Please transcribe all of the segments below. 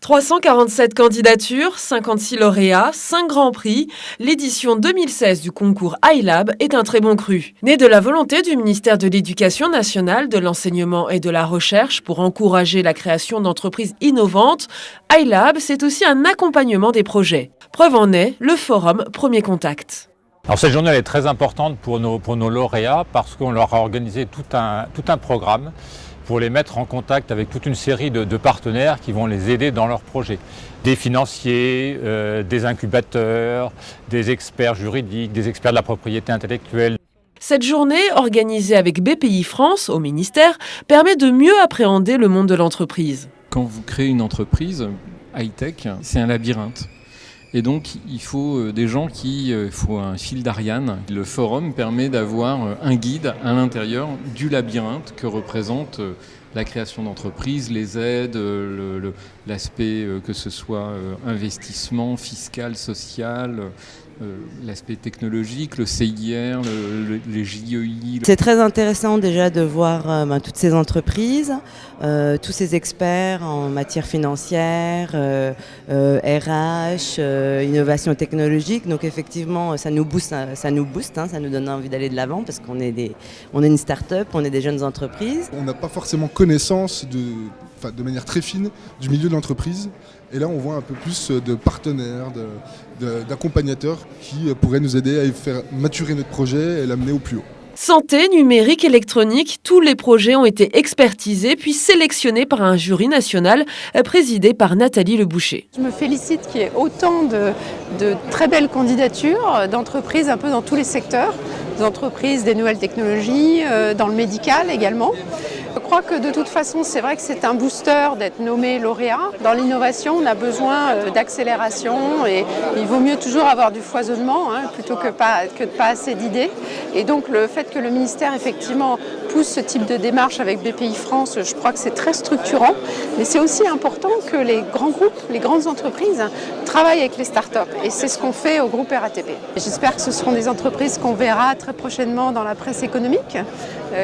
347 candidatures, 56 lauréats, 5 grands prix. L'édition 2016 du concours iLab est un très bon cru. Né de la volonté du ministère de l'Éducation nationale, de l'enseignement et de la recherche pour encourager la création d'entreprises innovantes, iLab, c'est aussi un accompagnement des projets. Preuve en est le forum Premier Contact. Alors cette journée elle est très importante pour nos lauréats parce qu'on leur a organisé tout un programme pour les mettre en contact avec toute une série de partenaires qui vont les aider dans leurs projets. Des financiers, des incubateurs, des experts juridiques, des experts de la propriété intellectuelle. Cette journée, organisée avec BPI France au ministère, permet de mieux appréhender le monde de l'entreprise. Quand vous créez une entreprise high-tech, c'est un labyrinthe. Et donc, il faut des gens il faut un fil d'Ariane. Le forum permet d'avoir un guide à l'intérieur du labyrinthe que représente la création d'entreprises, les aides, l'aspect que ce soit investissement fiscal, social, l'aspect technologique, le CIR, les JEI. C'est très intéressant déjà de voir toutes ces entreprises, tous ces experts en matière financière, RH, innovation technologique. Donc effectivement, ça nous booste, ça nous donne envie d'aller de l'avant parce qu'on est une start-up, on est des jeunes entreprises. On n'a pas forcément connaissance de manière très fine du milieu de l'entreprise. Et là, on voit un peu plus de partenaires, d'accompagnateurs qui pourraient nous aider à faire maturer notre projet et l'amener au plus haut. Santé, numérique, électronique, tous les projets ont été expertisés puis sélectionnés par un jury national présidé par Nathalie Leboucher. Je me félicite qu'il y ait autant de très belles candidatures d'entreprises un peu dans tous les secteurs, des entreprises des nouvelles technologies, dans le médical également. Je crois que de toute façon, c'est vrai que c'est un booster d'être nommé lauréat. Dans l'innovation, on a besoin d'accélération et il vaut mieux toujours avoir du foisonnement plutôt que de pas assez d'idées. Et donc le fait que le ministère effectivement pousse ce type de démarche avec BPI France, je crois que c'est très structurant. Mais c'est aussi important que les grands groupes, les grandes entreprises travaillent avec les startups. Et c'est ce qu'on fait au groupe RATP. J'espère que ce seront des entreprises qu'on verra très prochainement dans la presse économique,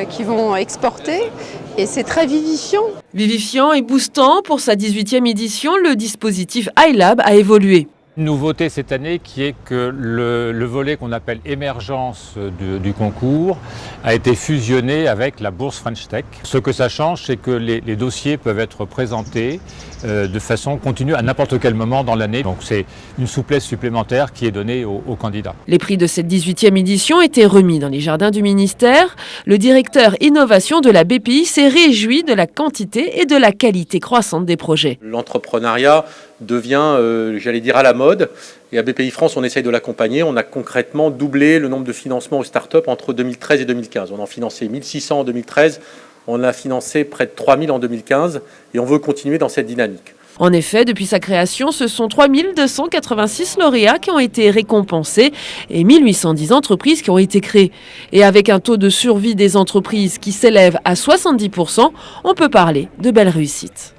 qui vont exporter. Et c'est très vivifiant. Vivifiant et boostant, pour sa 18e édition, le dispositif iLab a évolué. Une nouveauté cette année qui est que le volet qu'on appelle émergence du concours a été fusionné avec la bourse French Tech. Ce que ça change, c'est que les dossiers peuvent être présentés de façon continue à n'importe quel moment dans l'année. Donc c'est une souplesse supplémentaire qui est donnée aux candidats. Les prix de cette 18e édition étaient remis dans les jardins du ministère. Le directeur innovation de la BPI s'est réjoui de la quantité et de la qualité croissante des projets. L'entrepreneuriat devient, j'allais dire, à la mode. Et à BPI France, on essaye de l'accompagner. On a concrètement doublé le nombre de financements aux startups entre 2013 et 2015. On en financé 1600 en 2013. On a financé près de 3000 en 2015 et on veut continuer dans cette dynamique. En effet, depuis sa création, ce sont 3286 lauréats qui ont été récompensés et 1810 entreprises qui ont été créées. Et avec un taux de survie des entreprises qui s'élève à 70%, on peut parler de belles réussites.